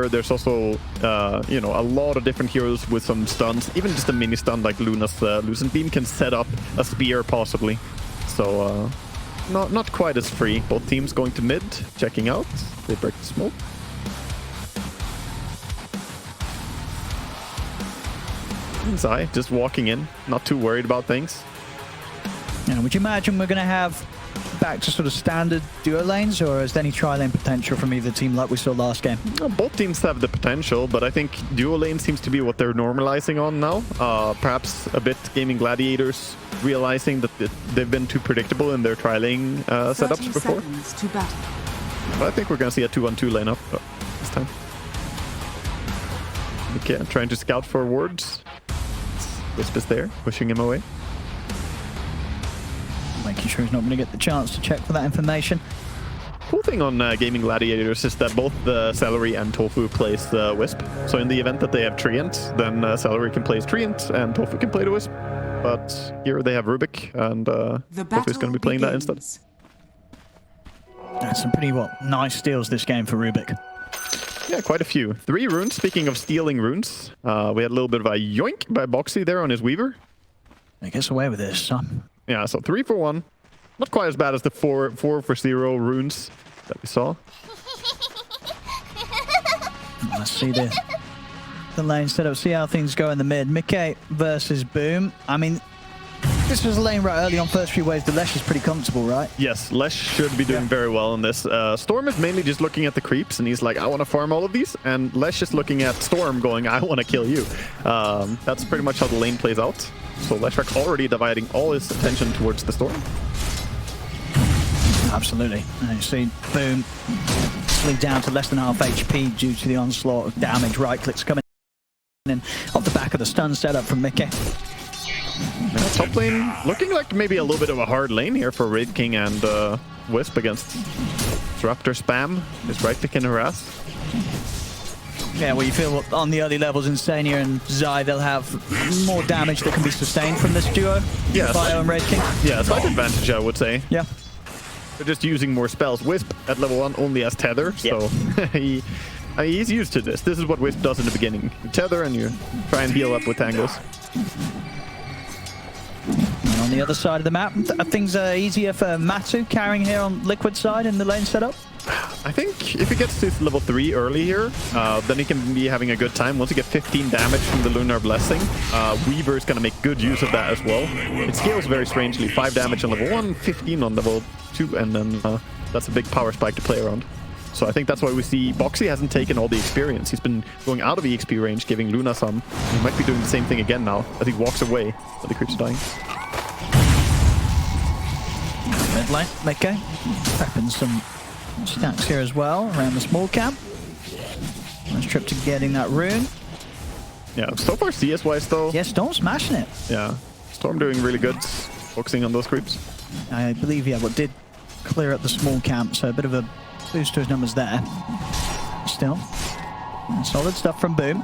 here. There's also, you know, a lot of different heroes with some stuns. Even just a mini stun like Luna's Lucent Beam can set up a spear possibly. So not quite as free. Both teams going to mid, checking out. They break the smoke. Zai just walking in, not too worried about things. Yeah, would you imagine we're going to have back to sort of standard duo lanes, or is there any tri-lane potential from either team like we saw last game? Both teams have the potential, but I think duo lane seems to be what they're normalizing on now. Perhaps a bit Gaming Gladiators realizing that they've been too predictable in their tri-lane setups before. But I think we're going to see a 2-on-2 lane up this time. Okay, trying to scout for wards. Wisp is there, pushing him away. Making sure he's not going to get the chance to check for that information. Cool thing on Gaming Gladiators is that both the Celery and Tofu plays the Wisp. So in the event that they have Treant, then Celery can play Treant and Tofu can play the Wisp. But here they have Rubik, and Tofu is going to be playing that instead. That's some pretty, nice steals this game for Rubik. Yeah, quite a few. 3 runes. Speaking of stealing runes, we had a little bit of a yoink by Boxy there on his Weaver. He gets away with this, son. Yeah, so 3 for 1. Not quite as bad as the 4 for 0 runes that we saw. Let's see the lane setup. See how things go in the mid. Mickey versus Boom. I mean, this was a lane right early on. First few waves, the Lesh is pretty comfortable, right? Yes, Lesh should be doing very well in this. Storm is mainly just looking at the creeps, and he's like, I want to farm all of these. And Lesh is looking at Storm going, I want to kill you. That's pretty much how the lane plays out. So Leshrac already dividing all his attention towards the Storm. Absolutely. And you see Boom slid down to less than half HP due to the onslaught of damage. Right clicks coming in off the back of the stun setup from Mickey. Now, top lane looking like maybe a little bit of a hard lane here for Wraith King and Wisp against Disruptor spam. His right click can harass. Yeah, well, you feel on the early levels, Insania and Zai, they'll have more damage that can be sustained from this duo. Yeah, Bio and Wraith King. Yeah, slight advantage, I would say. Yeah. They're just using more spells. Wisp at level 1 only has Tether, so he's used to this. This is what Wisp does in the beginning. You tether and you try and heal up with tangles. And on the other side of the map, are things easier for Matu carrying here on Liquid side in the lane setup? I think if he gets to level 3 early here, then he can be having a good time. Once you get 15 damage from the Lunar Blessing, Weaver is going to make good use of that as well. It scales very strangely. 5 damage on level 1, 15 on level 2, and then that's a big power spike to play around. So I think that's why we see Boxy hasn't taken all the experience. He's been going out of EXP range, giving Luna some. He might be doing the same thing again now as he walks away, but the creeps are dying. Mid lane, Mickey. Prepping some stacks here as well around the small camp. Nice trip to getting that rune. Yeah, so far CS-wise though. Yeah, Storm smashing it. Yeah, Storm doing really good, focusing on those creeps. I believe, yeah, what did clear up the small camp, so a bit of a boost to his numbers there. Still, solid stuff from Boom.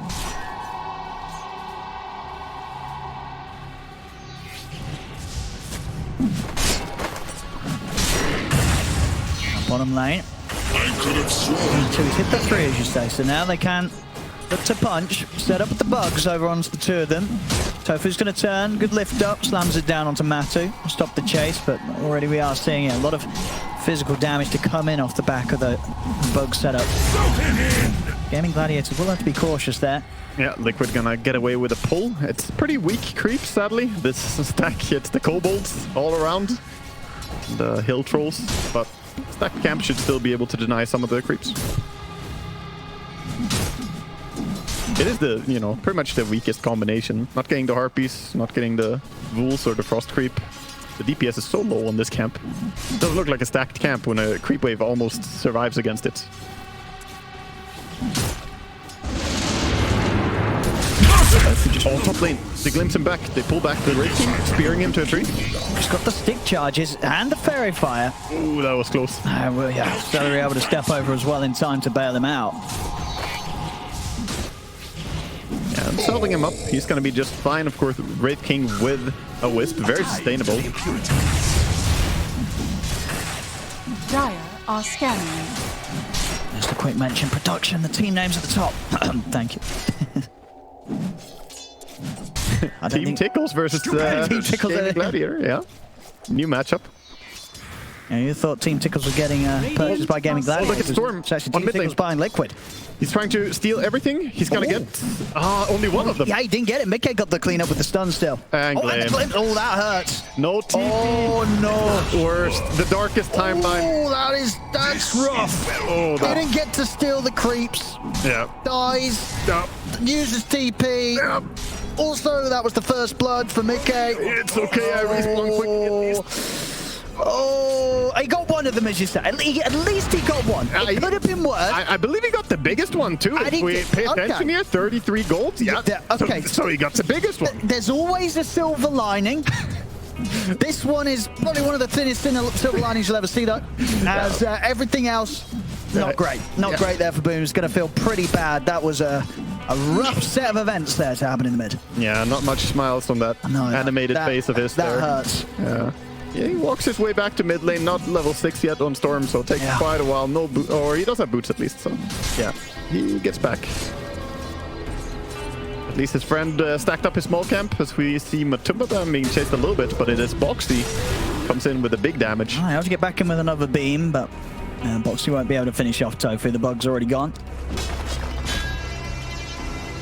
Bottom lane. So he's hit the 3, as you say, so now they can look to punch, set up with the bugs over onto the 2 of them. Tofu's going to turn, good lift up, slams it down onto Matu, stop the chase, but already we are seeing a lot of physical damage to come in off the back of the bug setup. Gaming Gladiators will have to be cautious there. Yeah, Liquid gonna get away with a pull. It's pretty weak creep, sadly. This stack hits the kobolds all around, the hill trolls, but stack camp should still be able to deny some of the creeps. It is the, you know, pretty much the weakest combination. Not getting the Harpies, not getting the Ghouls or the Frost Creep. The DPS is so low on this camp. It doesn't look like a stacked camp when a creep wave almost survives against it. Oh, top lane. They glimpse him back. They pull back the Wraith King, spearing him to a tree. He's got the stick charges and the fairy fire. Ooh, that was close. Well, yeah, Celery able to step over as well in time to bail him out. And selling him up, he's going to be just fine. Of course, Wraith King with a Wisp, very sustainable. Dire are scanning. There's the quick mention. Production, the team names at the top. Thank you. Team Tickles versus Team Tickles Gaming Gladiator, yeah. New matchup. Yeah, you thought Team Tickles was getting purchased by Gaming Gladiator. Look at Storm It's actually on Team mid lane. Tickles buying Liquid. He's trying to steal everything. He's gonna get only one of them. Yeah, he didn't get it. Mickey got the cleanup with the stun still. And oh, and the glimpse. Oh, that hurts. No TP. Oh, no. Worst. The darkest timeline. Oh, that's rough. Oh, Didn't get to steal the creeps. Yeah. Dies. Yeah. Uses TP. Yeah. Also, that was the first blood for Mickey. It's okay. I respawn quickly at least. Oh, he got one of them, as you said. At least he got one. It could have been worse. I believe he got the biggest one, too. If we pay attention here, 33 golds. Yeah. Okay. So he got the biggest one. There's always a silver lining. This one is probably one of the thinnest silver linings you'll ever see, though. As everything else, not great. Not great there for Boom. It's going to feel pretty bad. That was a rough set of events there to happen in the mid. Yeah, not much smiles on that animated face of his there. That hurts. Yeah. Yeah, he walks his way back to mid lane, not level 6 yet on Storm, so it takes quite a while. No boot, or he does have boots at least, so yeah, he gets back. At least his friend stacked up his small camp, as we see Matumba being chased a little bit, but it is Boxy comes in with the big damage. I have to get back in with another beam, but Boxy won't be able to finish off Tofu. The bug's already gone.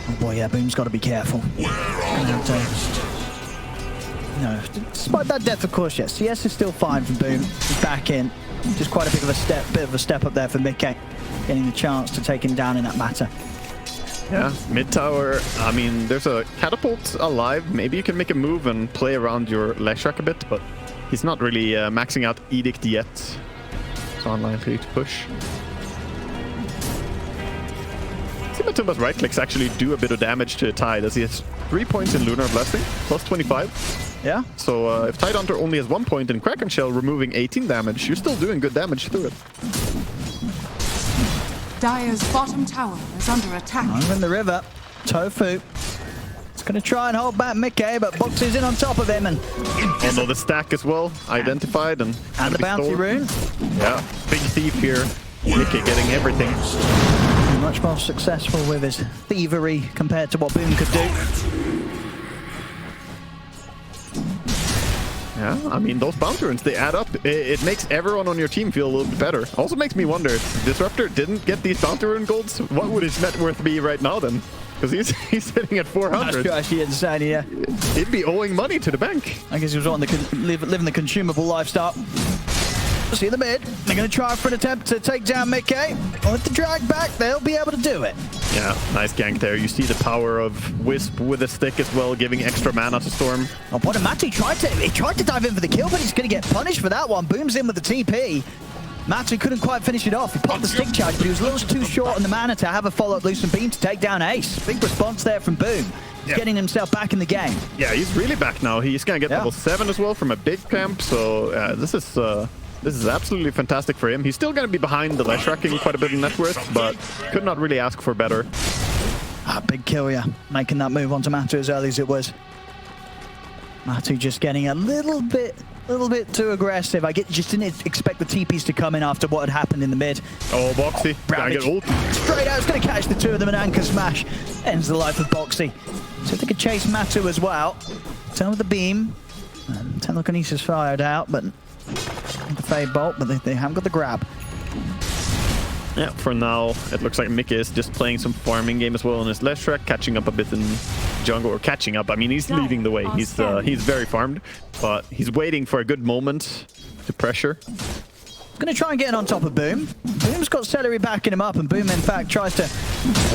Oh boy, yeah, Boom's got to be careful. No, despite that death, of course, yes. CS is still fine for Boom. He's back in. Just quite a bit of a step up there for Mickey, getting the chance to take him down in that matter. Yeah, mid tower. I mean, there's a catapult alive. Maybe you can make a move and play around your Leshrac a bit, but he's not really maxing out Edict yet. So unlikely to push. See Matumba's right clicks actually do a bit of damage to Tide, as he has 3 points in Lunar Blessing, plus 25. Yeah. So if Tidehunter only has 1 point in Kraken Shell, removing 18 damage, you're still doing good damage through it. Dire's bottom tower is under attack. I'm in the river. Tofu. It's going to try and hold back Mickey, but Boxy's in on top of him. And oh no, the stack as well, identified. And the bouncy rune. Yeah, big thief here. Mickey getting everything. Much more successful with his thievery compared to what Boom could do. Yeah, I mean, those bounty runes, they add up. It makes everyone on your team feel a little bit better. Also makes me wonder, if Disruptor didn't get these bounty rune golds, what would his net worth be right now then? Because he's sitting at 400. That's actually insane, yeah. He'd be owing money to the bank. I guess he was living the consumable lifestyle. See the mid. They're going to try for an attempt to take down Mickey. With the drag back, they'll be able to do it. Yeah, nice gank there. You see the power of Wisp with a stick as well, giving extra mana to Storm. Oh, but Matu tried to dive in for the kill, but he's going to get punished for that one. Boom's in with the TP. Matu couldn't quite finish it off. He popped the stick charge, but he was a little too short on the mana to have a follow-up Lucent Beam to take down Ace. Big response there from Boom. He's getting himself back in the game. Yeah, he's really back now. He's going to get level 7 as well from a big camp, so this is absolutely fantastic for him. He's still going to be behind the Leshrac King quite a bit in net worth, but could not really ask for better. Big kill, yeah. Making that move onto Matu as early as it was. Matu just getting a little bit too aggressive. Just didn't expect the TPs to come in after what had happened in the mid. Oh, Boxy. Straight out, it's going to catch the two of them and Anchor Smash. Ends the life of Boxy. So if they could chase Matu as well. Turn with the beam. And Telekinesis fired out, but the Fade Bolt, but they haven't got the grab. Yeah, for now, it looks like Mickey is just playing some farming game as well on his Leshrac, catching up a bit in jungle, or catching up. I mean, he's leading the way. He's very farmed, but he's waiting for a good moment to pressure. Going to try and get on top of Boom. Boom's got Celery backing him up, and Boom, in fact, tries to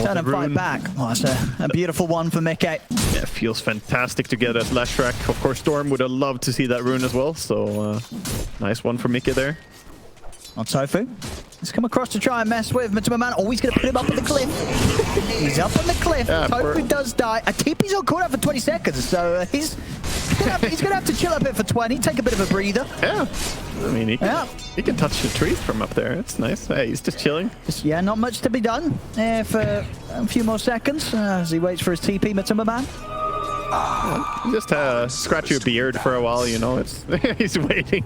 turn and fight back. Oh, that's a beautiful one for Mickey. Yeah, it feels fantastic to get as Leshrac. Of course, Storm would have loved to see that rune as well, so nice one for Mickey there. On Tofu. He's come across to try and mess with Matumba. Oh, he's going to put him up on the cliff. He's up on the cliff. Yeah, Tofu does die. A TP's on cooldown for 20 seconds, so he's going to have to chill up here for 20, take a bit of a breather. Yeah. I mean, he can touch the trees from up there. It's nice. Hey, he's just chilling. Yeah, not much to be done for a few more seconds as he waits for his TP, Matumba Man. Just scratch your beard for a while, you know. He's waiting.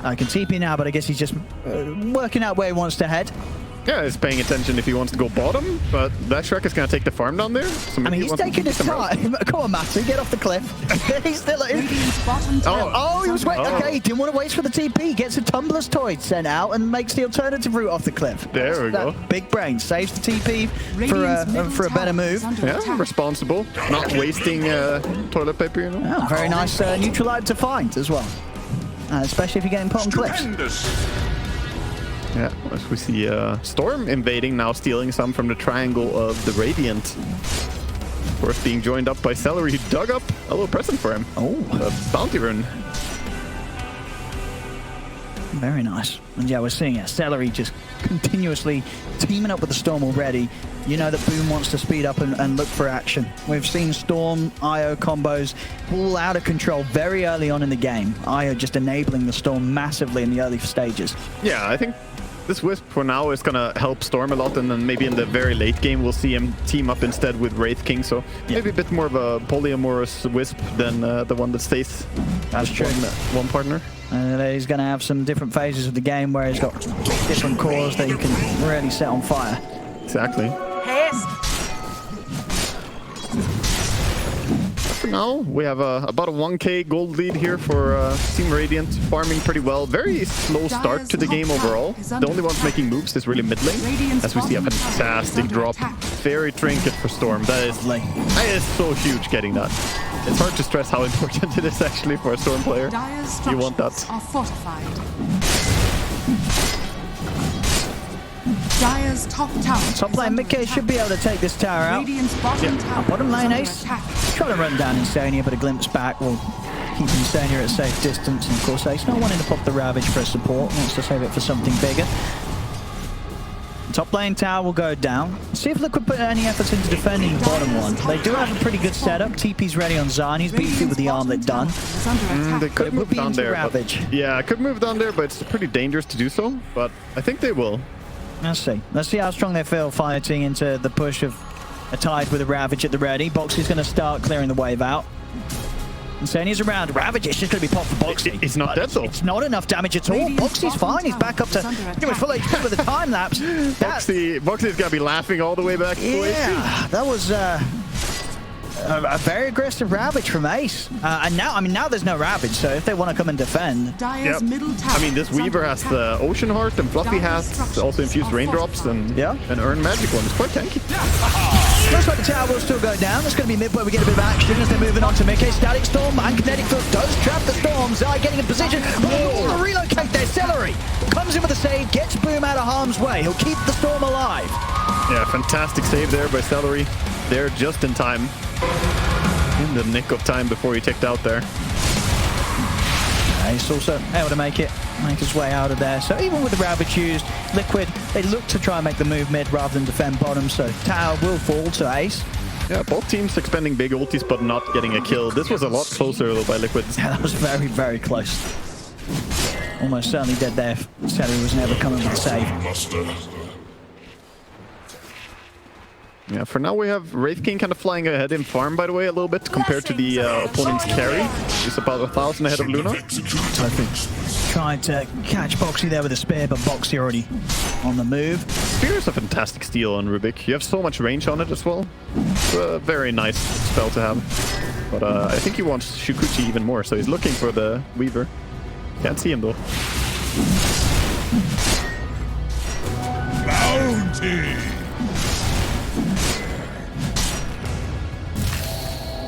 I can TP now, but I guess he's just working out where he wants to head. Yeah, he's paying attention if he wants to go bottom, but Leshrac is going to take the farm down there. So I mean, he's taking his time. Come on, Matty, get off the cliff. He's still in. Oh, he was waiting. Okay, he didn't want to wait for the TP. He gets a Tumbler's Toy sent out and makes the alternative route off the cliff. There we go. Big brain. Saves the TP for a better move. Yeah, responsible. Not wasting toilet paper, you know? Yeah, very nice neutral item to find as well. Especially if you're getting put on cliffs. Yeah, as we see Storm invading now, stealing some from the triangle of the Radiant. Of course, being joined up by Celery, who dug up a little present for him. Oh, a bounty rune. Very nice. And yeah, we're seeing it. Celery just continuously teaming up with the Storm already. You know that Boom wants to speed up and look for action. We've seen Storm, Io combos all out of control very early on in the game. Io just enabling the Storm massively in the early stages. Yeah, I think this Wisp for now is going to help Storm a lot, and then maybe in the very late game we'll see him team up instead with Wraith King, so maybe a bit more of a polyamorous Wisp than the one that stays as one partner. He's going to have some different phases of the game where he's got different cores that he can really set on fire. Exactly. For now, we have about a 1k gold lead here for Team Radiant, farming pretty well. Very slow start to the game overall. The only ones making moves is really mid lane, as we see a fantastic drop. Very trinket for Storm. That is so huge getting that. It's hard to stress how important it is actually for a Storm player. You want that. Dire's top lane mid-K should be able to take this tower out. Bottom lane Ace trying to run down Insania, but a glimpse back will keep Insania at a safe distance. And of course Ace not wanting to pop the Ravage for a support, wants to save it for something bigger. Top lane tower will go down. See if Liquid put any efforts into defending the bottom one. They do have a pretty good setup. TP's ready on Zan. He's beefy with the armlet done. They could move down there. Yeah, could move down there, but it's pretty dangerous to do so. But I think they will. Let's see. Let's see how strong they feel fighting into the push of a Tide with a Ravage at the ready. Boxy's going to start clearing the wave out. Insania's around. Ravage is just going to be popped for Boxy. It's not dead though. It's not enough damage at all. Boxy's fine. He's back up to pretty much full HP with the time lapse. Boxy's going to be laughing all the way back. Yeah, that was a very aggressive Ravage from Ace. And now, I mean, now there's no Ravage, so if they want to come and defend... Yep. I mean, this Weaver has the Ocean Heart, and Fluffy has also infused Raindrops and Earn Magic one. It's quite tanky. Looks like the tower will still go down. It's going to be mid where we get a bit of action as they're moving on to mid-K. Static Storm and Kinetic Foot does trap the Storm. Zai getting in position. Oh, relocate there. Celery comes in with a save, gets Boom out of harm's way. He'll keep the Storm alive. Yeah, fantastic save there by Celery. They're just in time. In the nick of time before he ticked out there. He's also able to make his way out of there. So even with the Ravage used, Liquid, they look to try and make the move mid rather than defend bottom. So tower will fall to Ace. Yeah, both teams expending big ultis but not getting a kill. This was a lot closer though by Liquid. Yeah, that was very, very close. Almost certainly dead there. Celery was never coming with a save. Yeah, for now we have Wraith King kind of flying ahead in farm, by the way, a little bit compared to the opponent's carry. He's about 1,000 ahead of Luna. Tried to catch Boxy there with a spear, but Boxy already on the move. Spear is a fantastic steal on Rubik. You have so much range on it as well. It's a very nice spell to have. But I think he wants Shukuchi even more, so he's looking for the Weaver. Can't see him though. Bounty!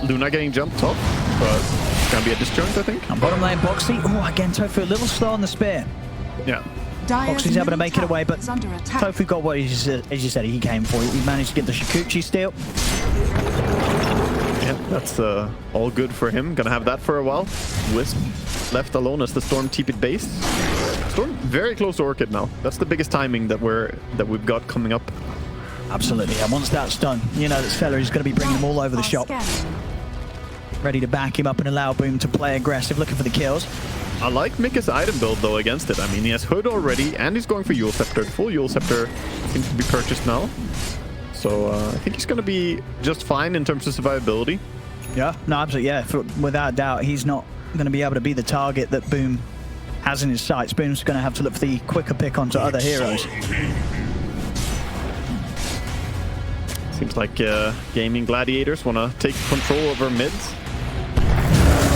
Luna getting jumped off, but it's gonna be a disjoint, I think. And bottom lane Boxy. Oh, again, Tofu a little slow on the spear. Yeah. Boxy's able to make it away, but Tofu got what, as you said, he came for. He managed to get the Shukuchi steal. Yeah, that's all good for him. Gonna have that for a while. Wisp left alone as the Storm TP'd base. Storm very close to Orchid now. That's the biggest timing that we've got coming up. Absolutely, and once that's done, you know that Celery's going to be bringing them all over the shop. Ready to back him up and allow Boom to play aggressive, looking for the kills. I like Mika's item build though against it. I mean, he has Hood already, and he's going for Yule Scepter. Full Yule Scepter seems to be purchased now. So I think he's going to be just fine in terms of survivability. Yeah, no, absolutely, yeah. Without doubt, he's not going to be able to be the target that Boom has in his sights. Boom's going to have to look for the quicker pick onto other heroes. Seems like gaming gladiators want to take control over mids.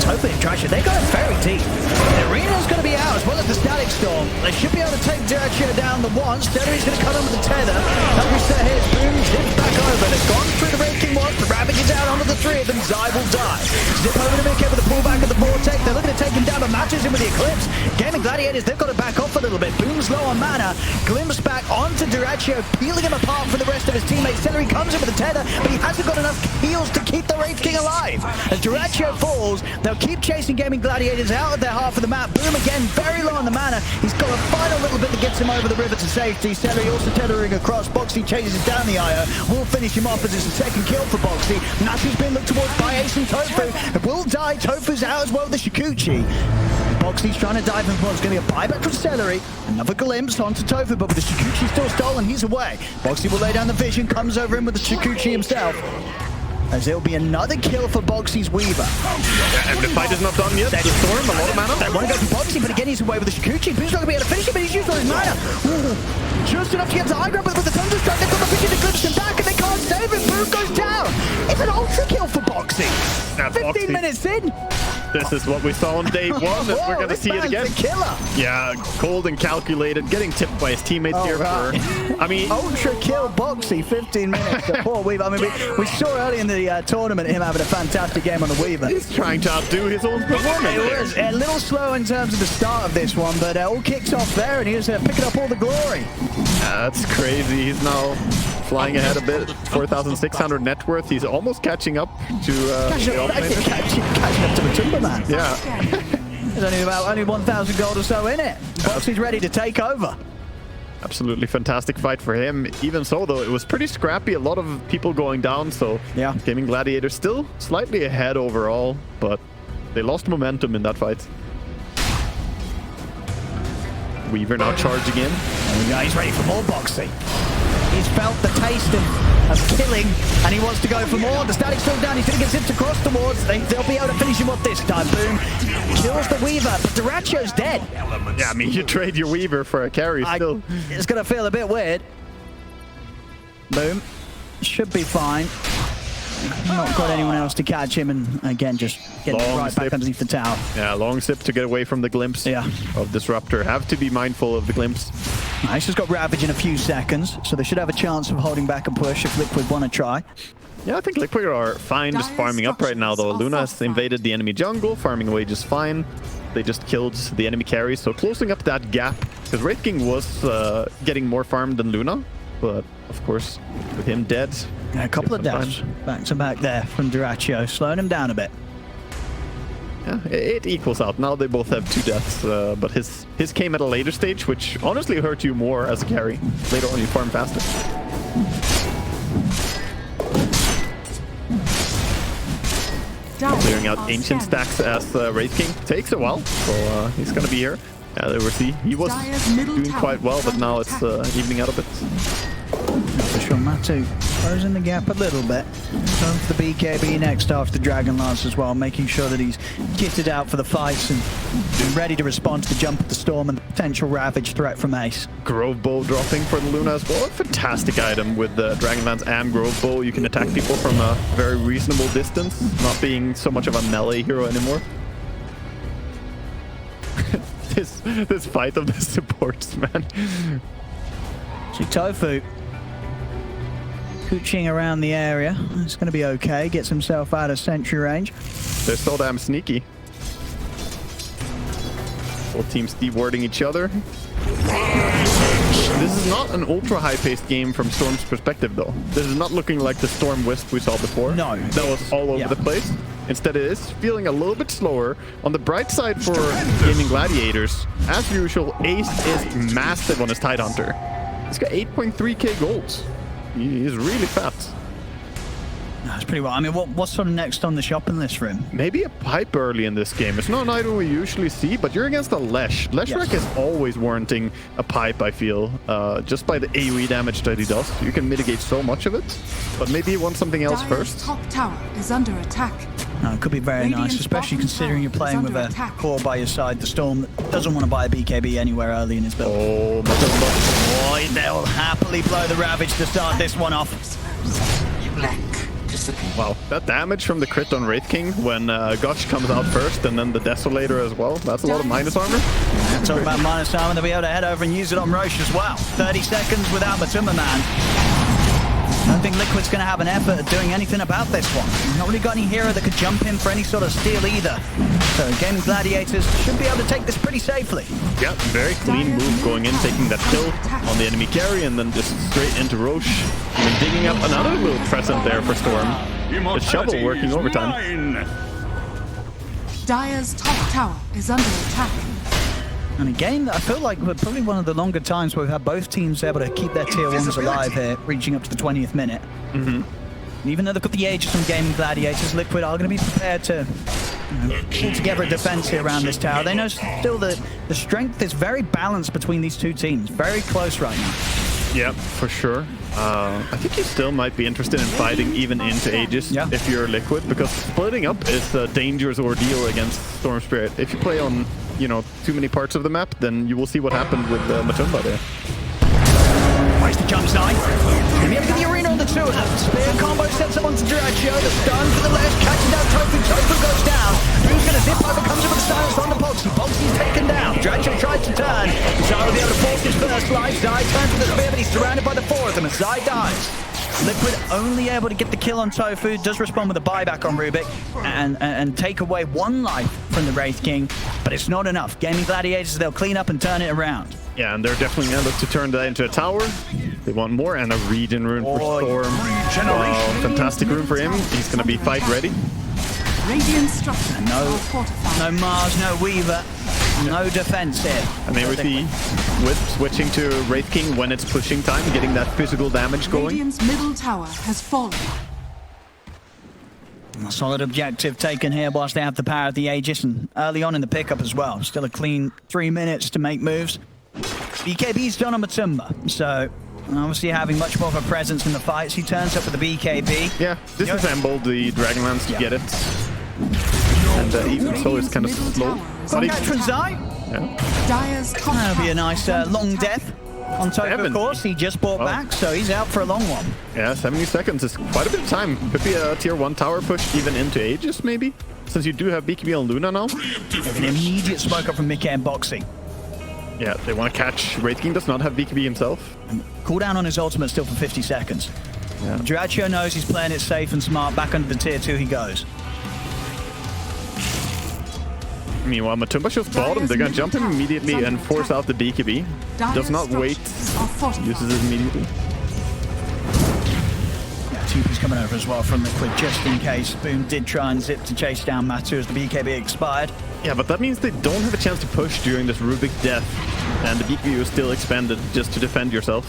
Tofu and Dyrachyo, they got it very deep. The arena's going to be out as well as the static storm. They should be able to take dyrachyo down the once. Celery's going to cut on with the tether. Like we said here, Boom zips back over. They've gone through the Wraith King once. The Ravage is out onto the three of them. Zai will die. Zip over to Mickey with the pullback of the Vortex. They're looking to take him down, but matches him with the Eclipse. Gaming Gladiators, they've got to back off a little bit. Boom's low on mana. Glimpse back onto Dyrachyo, peeling him apart from the rest of his teammates. Celery comes in with the tether, but he hasn't got enough heals to keep the Wraith King alive. As Dyrachyo falls, they'll keep chasing Gaming Gladiators out of their half of the map. Boom again, very low on the mana. He's got a final little bit that gets him over the river to safety. Celery also tethering across. Boxy chases down the IO. Will finish him off as it's a second kill for Boxy. Nashu's been looked towards by Ace and Tofu. It will die. Tofu's out as well, the Shikuchi. Boxy's trying to dive in. It's going to be a buyback from Celery. Another glimpse onto Tofu, but with the Shikuchi still stolen, he's away. Boxy will lay down the vision, comes over him with the Shikuchi himself. As it'll be another kill for Boxy's Weaver. Yeah, and the fight is not done yet. The Storm, a lot of mana. They want to go for Boxy, but again he's away with the Shikuchi. Boom's not going to be able to finish him, but he's used all his mana. Ooh, just enough to get to high ground, but with the Thunderstrike, they've got the vision to glimpse him back, and they can't save him. Boom goes down. It's an ultra kill for Boxy. 15 minutes in. This is what we saw on day one, and we're going to see it again. Killer. Yeah, cold and calculated, getting tipped by his teammates here. Right. I mean, ultra kill Boxy, 15 minutes. The poor Weaver. I mean, we saw early in the tournament him having a fantastic game on the Weaver. He's trying to outdo his own performance. It was a little slow in terms of the start of this one, but all kicks off there, and he was picking up all the glory. That's crazy. He's now flying ahead a bit. 4,600 net worth. He's almost catching up to catching up to the Timberman. Yeah. There's only 1,000 gold or so in it. Boxy's ready to take over. Absolutely fantastic fight for him. Even so, though, it was pretty scrappy. A lot of people going down, so yeah. Gaming Gladiator still slightly ahead overall, but they lost momentum in that fight. Weaver now charging in. Yeah, he's ready for more Boxy. He's felt the taste of killing, and he wants to go for more. The static's still down. He's going to get zipped across towards. They'll be able to finish him off this time. Boom. Kills the Weaver, but Dyrachyo's dead. Yeah, I mean, you trade your Weaver for a carry still. It's going to feel a bit weird. Boom. Should be fine. Not got anyone else to catch him, and again, just getting right back underneath the tower. Yeah, long sip to get away from the glimpse of Disruptor. Have to be mindful of the glimpse. Nice, has got Ravage in a few seconds, so they should have a chance of holding back a push if Liquid want to try. Yeah, I think Liquid are fine just farming up right now, though. Luna has invaded the enemy jungle, farming away just fine. They just killed the enemy carry, so closing up that gap, because Wraith King was getting more farmed than Luna, but of course, with him dead... Yeah, a couple of deaths back to back there from Dyrachyo, slowing him down a bit. Yeah, it equals out. Now they both have 2 deaths, but his came at a later stage, which honestly hurt you more as a carry. Later on, you farm faster. Clearing out ancient stacks as Wraith King takes a while, so he's gonna be here. Yeah, there we see. He was doing quite well, but now it's evening out a bit. For sure, Matu closing the gap a little bit. Going for the BKB next after the Dragon Lance as well, making sure that he's kitted out for the fights and ready to respond to the jump of the Storm and the potential Ravage threat from Ace. Grove Bow dropping for the Luna as well. A fantastic item with the Dragon Lance and Grove Bow. You can attack people from a very reasonable distance, not being so much of a melee hero anymore. this fight of the supports, man. See Tofu cooching around the area. It's going to be okay. Gets himself out of sentry range. They're so damn sneaky. Both teams dewarding each other. This is not an ultra high-paced game from Storm's perspective, though. This is not looking like the Storm Wisp we saw before. No. That was all over the place. Instead, it is feeling a little bit slower. On the bright side for Gaming Gladiators, as usual, Ace is massive on his Tidehunter. He's got 8.3k gold. He's really fat. That's pretty well. I mean, what's sort of next on the shopping list for him? Maybe a pipe early in this game. It's not an item we usually see, but you're against a Lesh. Leshrac is always warranting a pipe, I feel. Just by the AoE damage that he does. You can mitigate so much of it. But maybe he wants something else first. Top tower is under attack. No, it could be very nice, especially considering you're playing with a core by your side. The Storm that doesn't want to buy a BKB anywhere early in his build. Oh, boy, they'll happily blow the Ravage to start this one off. Wow, that damage from the crit on Wraith King when Gush comes out first and then the Desolator as well. That's a lot of minus armor. Talk about minus armor, they'll be able to head over and use it on Roche as well. 30 seconds without Matumba Man. I don't think Liquid's going to have an effort at doing anything about this one. He's not really got any hero that could jump in for any sort of steal either. So Gaming Gladiators should be able to take this pretty safely. Yeah, very clean move going in, taking that kill on the enemy carry and then just straight into Roche. And then digging up another little present there for Storm. The shovel working overtime. Dire's top tower is under attack. And a game that I feel like we're probably one of the longer times where we've had both teams able to keep their tier 1s alive here, reaching up to the 20th minute. And even though they've got the Aegis from Gaming Gladiators, Liquid are going to be prepared to pull together a defense here around this tower. They know still that the strength is very balanced between these two teams. Very close right now. Yeah, for sure. I think you still might be interested in fighting even into Aegis if you're Liquid, because splitting up is a dangerous ordeal against Storm Spirit. If you play on, you know, too many parts of the map, then you will see what happened with Matumba there. Where's the jump side? Let me have to get the arena on the two of them. Spear combo sets up onto dyrachyo. The stun for the left, catching down Tofu. Tofu goes down. Who's going to zip over? Comes in with the silence on the Boxy. Boxy's taken down. Dyrachyo tries to turn. Zai will be able to force his first life. Zai turns with the spear, but he's surrounded by the four of them, and Zai dies. Liquid only able to get the kill on Tofu, does respond with a buyback on Rubik, and take away one life from the Wraith King, but it's not enough. Gaming Gladiators, they'll clean up and turn it around. Yeah, and they're definitely going to look to turn that into a tower. They want more, and a regen rune for Storm. Wow, fantastic rune for him. He's going to be fight ready. Radiant structure No Mars, no Weaver, no defense here. And there we see with switching to Wraith King when it's pushing time, getting that physical damage going. Radiant's middle tower has fallen. A solid objective taken here whilst they have the power of the Aegis, and early on in the pickup as well. Still a clean 3 minutes to make moves. BKB's done on Matumba, so obviously having much more of a presence in the fights. He turns up with the BKB. Yeah, disassembled the Dragonlance to get it. And even so, it's kind of slow. Catch from Zai. Dire's top That'll be a nice long death. On top, of course, he just bought back, so he's out for a long one. Yeah, 70 seconds is quite a bit of time. Could be a tier 1 tower push even into Aegis, maybe? Since you do have BKB on Luna now. An immediate smoke up from Mickey and Boxy. Yeah, they want to catch. Wraith King does not have BKB himself. Cooldown on his ultimate still for 50 seconds. Yeah. Dyrachyo knows he's playing it safe and smart. Back under the tier 2 he goes. Meanwhile, Matumba shows bottom. They're going to jump him immediately and force out the BKB. Does not wait. Uses it immediately. Yeah, TP's coming over as well from Liquid just in case. Boom did try and zip to chase down Matu as the BKB expired. Yeah, but that means they don't have a chance to push during this Rubik death. And the BKB was still expended just to defend yourself.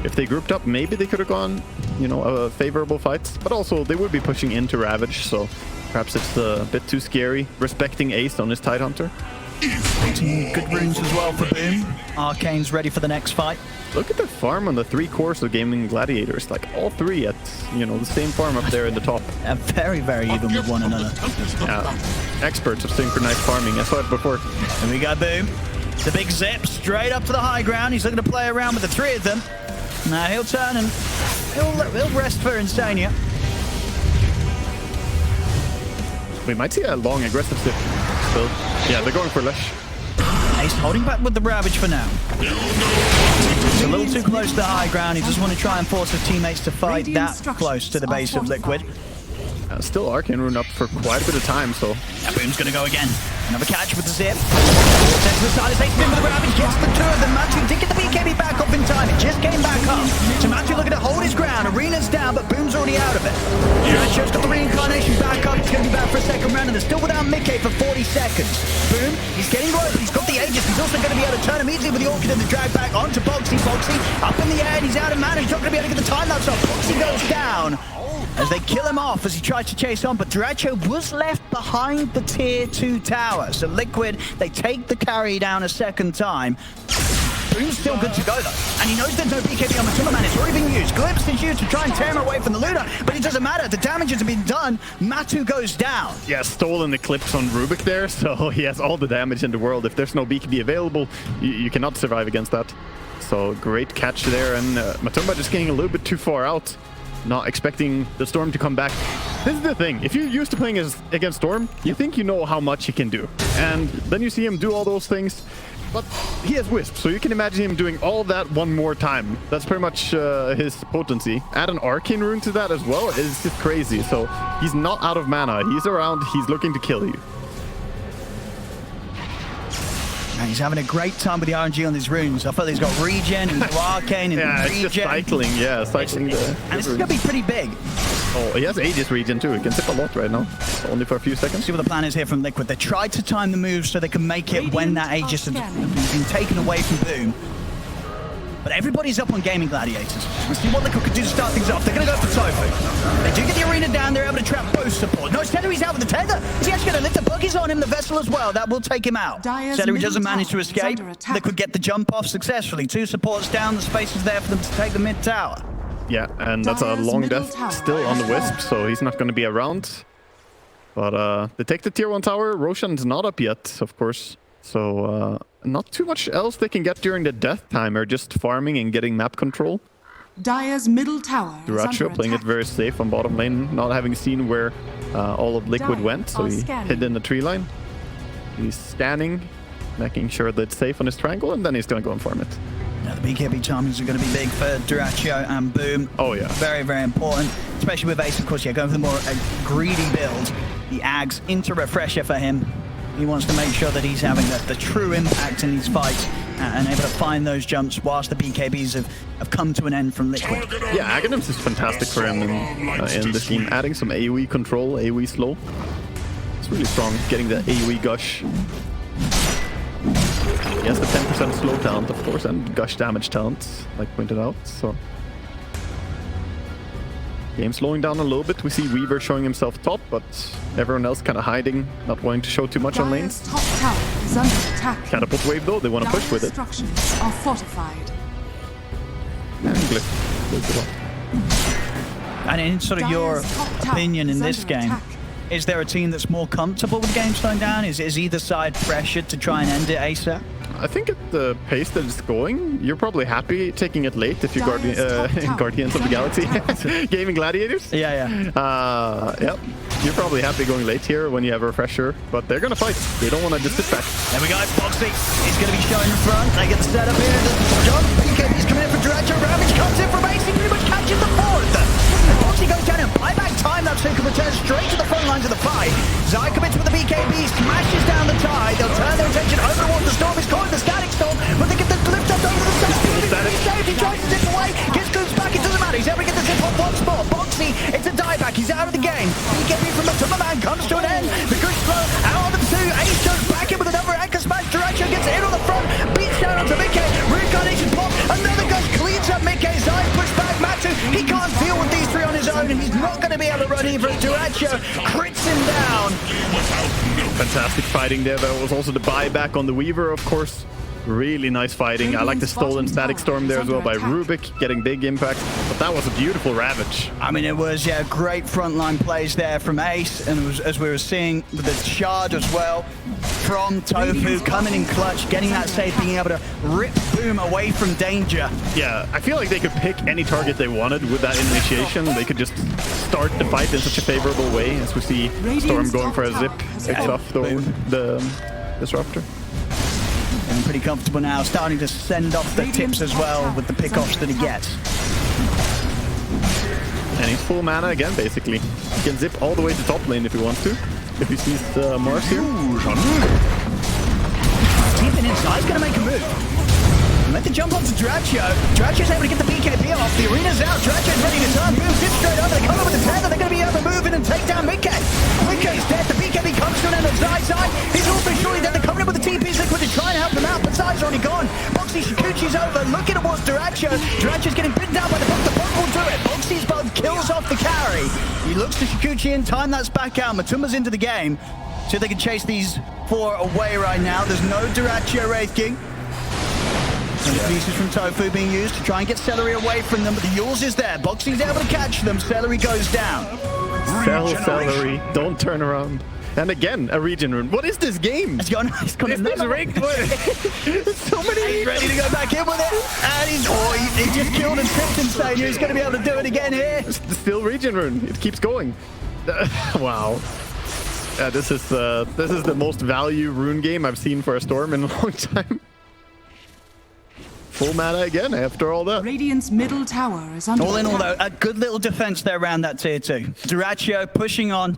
If they grouped up, maybe they could have gone, you know, a favorable fight. But also, they would be pushing into Ravage, so perhaps it's a bit too scary. Respecting Ace on his Tidehunter. Good runes as well for Boom. Arcane's ready for the next fight. Look at the farm on the 3 cores of Gaming Gladiators. Like, all 3 at, you know, the same farm up there in the top. Very, very even with one another. Yeah. Experts of synchronized farming. I saw it before. And we got Boom. The big zip straight up to the high ground. He's looking to play around with the 3 of them. Now he'll turn and he'll rest for Insania. We might see a long aggressive zip still. Yeah, they're going for Lesh. He's holding back with the Ravage for now. He's a little too close to the high ground. He doesn't want to try and force his teammates to fight that close to the base of Liquid. Still Arcane Rune up for quite a bit of time, so... Yeah, Boom's going to go again. Another catch with the zip. Takes the side, takes with the Ravage, gets the 2 of them. Matu did get the BKB back up in time. It just came back up. So Matu looking to hold his ground. Arena's down, but Boom's already out of it. Dyrachyo's got the reincarnation back up. It's going to be back for a second round, and they're still without Mickey for 40 seconds. Boom, he's getting low, but he's got the Aegis. He's also going to be able to turn immediately with the Orchid and the drag back onto Boxy. Boxy up in the air, and he's out of mana. He's not going to be able to get the time lapse off. Boxy goes down as they kill him off as he tries to chase on, but Dyrachyo was left behind the tier 2 tower. So Liquid, they take the carry down a second time. Boom's still good to go though, and he knows there's no BKB on Matumba Man. It's already been used. Glimpse is used to try and tear him away from the Luna, but it doesn't matter. The damage has been done. Matu goes down. Yeah, stolen Eclipse on Rubik there, so he has all the damage in the world. If there's no BKB available, you cannot survive against that. So great catch there, and Matumba just getting a little bit too far out. not expecting the Storm to come back. This is the thing. If you're used to playing against Storm, you think you know how much he can do. And then you see him do all those things. But he has Wisp, so you can imagine him doing all of that one more time. That's pretty much his potency. Add an Arcane Rune to that as well. It's just crazy. So he's not out of mana. He's around. He's looking to kill you. And he's having a great time with the RNG on his runes. I thought he's got regen and arcane and yeah, regen. It's just cycling. Yeah, cycling. And this is going to be pretty big. Oh, he has Aegis regen too. He can zip a lot right now. Only for a few seconds. See what the plan is here from Liquid. They tried to time the move so they can make it when that Aegis has been taken away from Boom. But everybody's up on Gaming Gladiators. Let's see what Liquid can do to start things off. They're going to go for Tofu. They do get the arena down. They're able to trap both support. No, Celery's out with the tether. Is he actually going to lift the buggies on him? The Vessel as well. That will take him out. Celery doesn't manage to escape. Liquid get the jump off successfully. 2 supports down. The space is there for them to take the mid tower. Yeah, and that's a long death still on the Wisp, so he's not going to be around. But they take the tier 1 tower. Roshan's not up yet, of course. So not too much else they can get during the death timer, just farming and getting map control. Dire's middle tower is Dyrachyo under playing it attack. very safe on bottom lane, not having seen where all of Liquid went, so he hid in the tree line. He's scanning, making sure that it's safe on his triangle, and then he's going to go and farm it. Now, the BKB timings are going to be big for Dyrachyo and Boom. Oh, yeah. Very, very important. Especially with Ace, of course, yeah, going for the more greedy build. The Ags into Refresher for him. He wants to make sure that he's having the true impact in these fights and able to find those jumps whilst the BKBs have come to an end from Liquid. Yeah, Aghanims is fantastic for him in this game. Adding some AoE control, AoE slow. It's really strong, getting the AoE gush. He has the 10% slow talent, of course, and gush damage talent, like pointed out, so... Game slowing down a little bit. We see Weaver showing himself top, but everyone else kind of hiding, not wanting to show too much on lanes. Top tower is under attack. Catapult wave though, they want to push with it. Structures are fortified. And Glyph goes it up. And in sort of your opinion in this game, is there a team that's more comfortable with the game slowing down? Is either side pressured to try and end it ASAP? I think at the pace that it's going, you're probably happy taking it late if you're Guardians of the Galaxy Gaming Gladiators. Yeah. Yep. You're probably happy going late here when you have a Refresher, but they're going to fight. They don't want to just sit back. There we go. Boxy is going to be showing in front. They get the setup here. The jump. BKB's coming in for Dyrachyo. Ravage comes in from Ace. He pretty much catches the fourth. Boxy goes down and buyback time. That can return straight to the front lines of the fight. Zai commits with the BKB, smashes down the tide. They'll turn their attention over towards the Storm. It's caught the Static Storm, but they get the lift up over the side. He's saved. He tries to zip away. Gets Goops back. It doesn't matter. He's able to get the zip on once more. Boxy, it's a dieback. He's out of the game. BKB from the Timberman comes to an end. The good flow out of the 2. Ace goes back in with another anchor smash. Dyrachyo gets in on the front. Beats down onto Mickey. Reincarnation pop. Another gush cleans up Mickey. Zai push back. Matu, he can't deal with these 3 on his own, and he's not going to be able to run either. Dyrachyo crits him down. Fantastic fighting there. There was also the buyback on the Weaver, of course. Really nice fighting. I like the stolen Static Storm there as well by Rubik, getting big impact. But that was a beautiful Ravage. I mean, it was, yeah, great frontline plays there from Ace, and it was, as we were seeing with the Shard as well, from Tofu, coming in clutch, getting that save, being able to rip Boom away from danger. Yeah, I feel like they could pick any target they wanted with that initiation. They could just start the fight in such a favorable way, as we see Storm going for a zip. It's off the Disruptor. And pretty comfortable now, starting to send off the tips as well with the pickoffs that he gets. And he's full mana again, basically. He can zip all the way to top lane if he wants to. If he sees Mars here. Deep inside, he's going to make a move. Let the jump onto Dyrachyo. Dyrachyo's able to get the BKB off. The arena's out. Dyrachyo's ready to turn. Boom, zip straight over. They come over the tether. They're going to be able to move in and take down Mickey. Mickey's dead. The BKB comes to an end of Zai's side. He's also surely dead. They're coming in with the TP's Liquid to try and help him out, but Zai's already gone. Boxy Shikuchi's over. Looking towards Dyrachyo. Dyrachyo's getting bitten down by the book. The book will do it. Boxy's both kills off the carry. He looks to Shikuchi in time. That's back out. Matumba's into the game. See if they can chase these 4 away right now. There's no Dyrachyo Wraith King. And the pieces from Tofu being used to try and get Celery away from them, but the Yules is there. Boxy's able to catch them. Celery goes down. Sell Celery. Don't turn around. And again, a regen rune. What is this game? It's gone It's rigged. So many. He's ready to go back in with it. And he just killed his Crimson Savior. He's going to be able to do it again here. Still regen rune. It keeps going. Wow. This is the most value rune game I've seen for a Storm in a long time. Full mana again after all that. Radiant's middle tower is under All in all, attack. though, a good little defense there around that tier 2. Dyrachyo pushing on.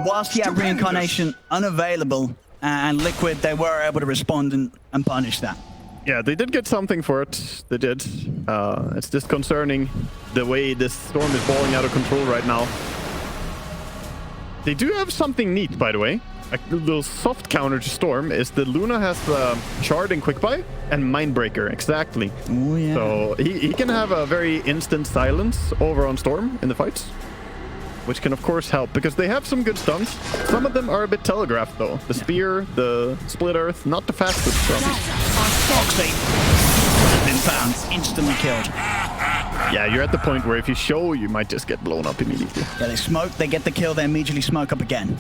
Whilst he had reincarnation unavailable, and Liquid, they were able to respond and punish that. Yeah, they did get something for it. They did. It's just concerning the way this Storm is balling out of control right now. They do have something neat, by the way. A little soft counter to Storm is the Luna has Shard and Quick Buy and Mindbreaker, exactly. Oh, yeah. So he can have a very instant silence over on Storm in the fights, which can of course help because they have some good stuns. Some of them are a bit telegraphed though. The Spear, the Split Earth, not the fastest stuns. Foxy has been found, instantly killed. Yeah, you're at the point where if you show, you might just get blown up immediately. Yeah, they smoke, they get the kill, they immediately smoke up again.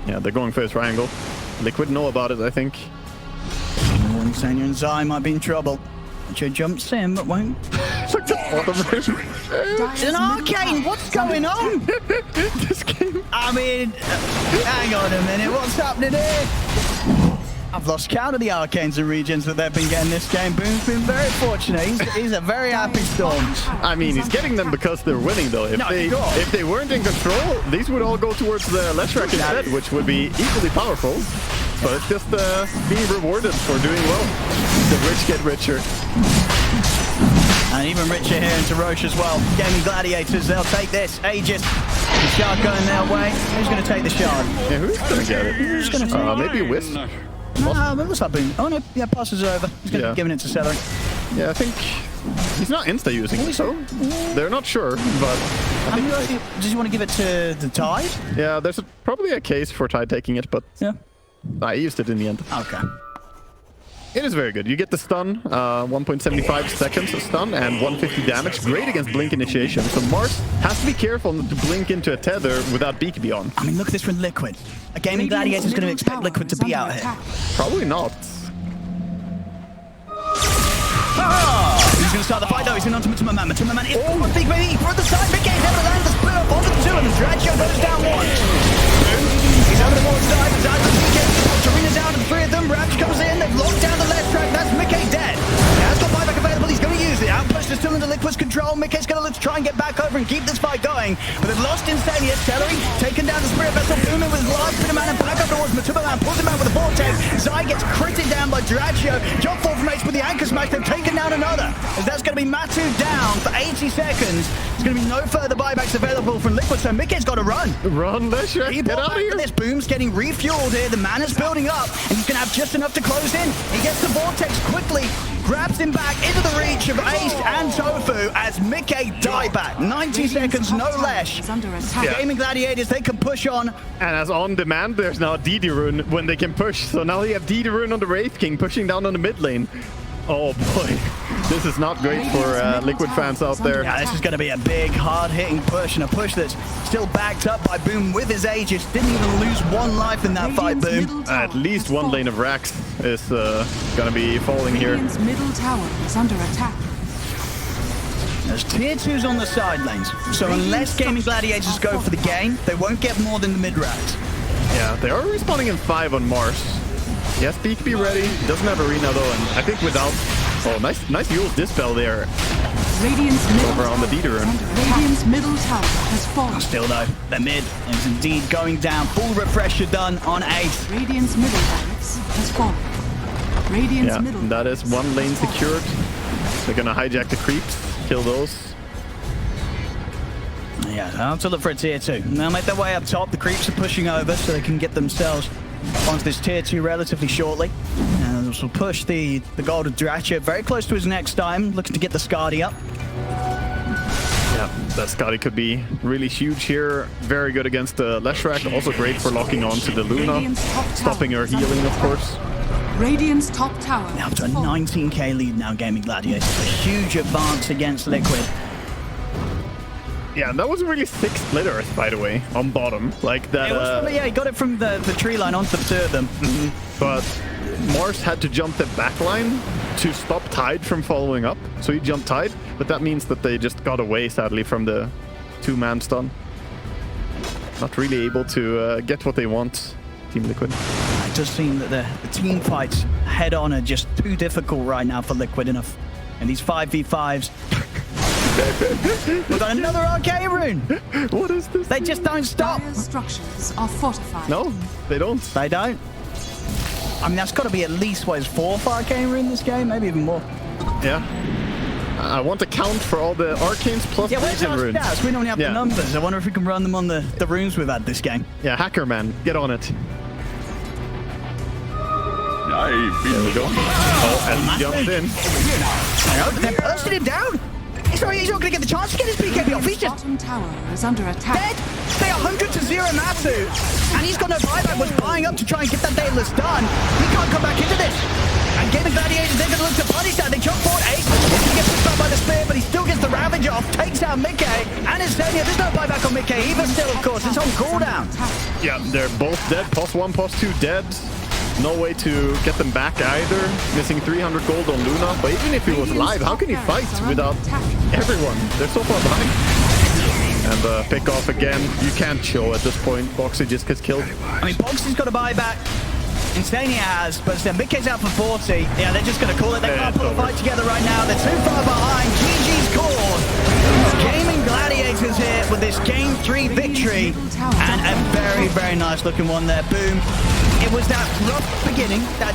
Yeah, they're going for his triangle. Liquid know about it, I think. Sanya and Zai might be in trouble. She jumps in, but won't. It's like the bottom rim. It's an arcane! What's going on? This game. I mean, hang on a minute, what's happening here? I've lost count of the arcanes and regions that they've been getting this game. Boom's been very fortunate. He's a very happy Storm. I mean, he's getting them because they're winning, though. If they weren't in control, these would all go towards the Leshrac instead, which would be equally powerful. But it's just being rewarded for doing well. The rich get richer. And even richer here into Roche as well. Gaming Gladiators, they'll take this. Aegis, the shard going their way. Who's going to take the shard? Yeah, who's going to get it? Who's going to take it? Maybe Wisp. What's that been? Oh no, yeah, passes over. He's going to be giving it to Celery. Yeah, I think he's not insta using it, so they're not sure, but I think does he want to give it to the Tide? yeah, there's probably a case for Tide taking it, but Yeah. I used it in the end. Okay. It is very good. You get the stun, 1.75 seconds of stun and 150 damage. Great against Blink Initiation. So Mars has to be careful not to blink into a tether without Beak on. I mean, look at this from Liquid. A Gaming Gladiator is going to expect Liquid to be out here. Probably not. He's going to start the fight though. He's in onto Matuma Man. Matuma Man is on Big Baby. For the side, Big Game's able to land the split up onto the two of them. Dyrachyo goes down one. He's having a more side. Zai for PK. Serena's down to the three of them. Rapture comes in. They've locked down the Leshrac. That's Mickey dead. He has got buyback available. He's going to use it. Outpush is still under Liquid's control. Mickey's going to look to try and get back over and keep this fight going. But they've lost Insania. Celery taken down the Spirit Vessel. Booming with his last bit of mana. Back up towards Matuma Man. Pulls him out with a vortex. Zai gets critted down by Dyrachyo. Jump forward from Ace with the anchor smash. They've taken down another. As that's going to be Matu down for 80 seconds. There's going to be no further buybacks available from Liquid. So Mickey's got to run. Run, Leshrac. Get out of here. This Boom's getting refueled here. The mana's building up, and he's going to have just enough to close in. He gets the vortex quickly, grabs him back into the reach of Ace and Tofu as Mickey die back. 90 seconds, no Lesh. Gaming Gladiators, they can push on. And as on demand, there's now DD Rune when they can push. So now you have DD Rune on the Wraith King pushing down on the mid lane. Oh boy, this is not great for Liquid fans out there. Yeah, this is going to be a big, hard-hitting push, and a push that's still backed up by Boom with his Aegis. Didn't even lose one life in that fight, Boom. At least one lane of Rax is going to be falling here. Radiant's middle tower is under attack. There's tier 2s on the side lanes, so unless Gaming Gladiators go for the game, they won't get more than the mid-racks. Yeah, they are respawning in 5 on Mars. Yes, Peak be ready. Doesn't have Arena though, and I think without... Oh, nice Yule's Dispel there. Radiant's middle Over on the tower Dieter. is under Radiant's middle tower has fallen. Still though, the mid is indeed going down. Full refresher done on Ace. Radiant's middle barracks has fallen. Radiant's Yeah, middle that is one lane secured. They're gonna hijack the creeps, kill those. Yeah, I'll have to look for a tier 2. They'll make their way up top. The creeps are pushing over so they can get themselves onto this tier 2 relatively shortly. And this will push the gold of Dyrachyo very close to his next time, looking to get the Skadi up. Yeah, that Skadi could be really huge here. Very good against the Leshrac. Also great for locking on to the Luna. Stopping her healing, of course. Radiant's top tower Now up to a has fallen. 19k lead now, Gaming Gladiators. A huge advance against Liquid. Yeah, that was a really sick split earth, by the way, on bottom. Like that. It was from, yeah, he got it from the tree line onto the two of them. But Mars had to jump the back line to stop Tide from following up. So he jumped Tide, but that means that they just got away, sadly, from the two-man stun. Not really able to get what they want, Team Liquid. It does seem that the team fights head-on are just too difficult right now for Liquid enough. And these 5v5s... We've got another arcane rune! What is this? They just don't stop! Dire's structures are fortified. No, they don't. They don't. I mean, that's got to be at least, what is 4th arcane rune in this game? Maybe even more. Yeah. I want to count for all the arcanes plus Yeah, where's Legion our runes. stats? We don't have the numbers. I wonder if we can run them on the runes we've had this game. Yeah, Hacker Man, get on it. There we go. Oh, and he jumped in. They're bursting him down. He's not going to get the chance to get his BKB off. He's just Bottom tower is under attack. dead. They are 100 to 0 Matsu. And he's got no buyback. Was buying up to try and get that Daedalus done. He can't come back into this. And Gaming Gladiators, they're going to look to punish that. They chop forward Ace. He gets pushed back by the spear, but he still gets the Ravage off. Takes out Mickey. And Insania. There's no buyback on Mickey either still, of course. It's on cooldown. Yeah, they're both dead. +1, +2 dead. No way to get them back either. Missing 300 gold on Luna. But even if he was alive, how can he fight without everyone? They're so far behind. And pick off again. You can't show at this point. Boxy just gets killed. I mean, Boxy's got a buyback. Insania has, but Mickey's out for 40. Yeah, they're just going to call it. They can't put a fight together right now. They're too far behind. GG's cause. Gaming Gladiators here with this Game 3 victory. And a very, very nice looking one there. Boom. It was that rough beginning, that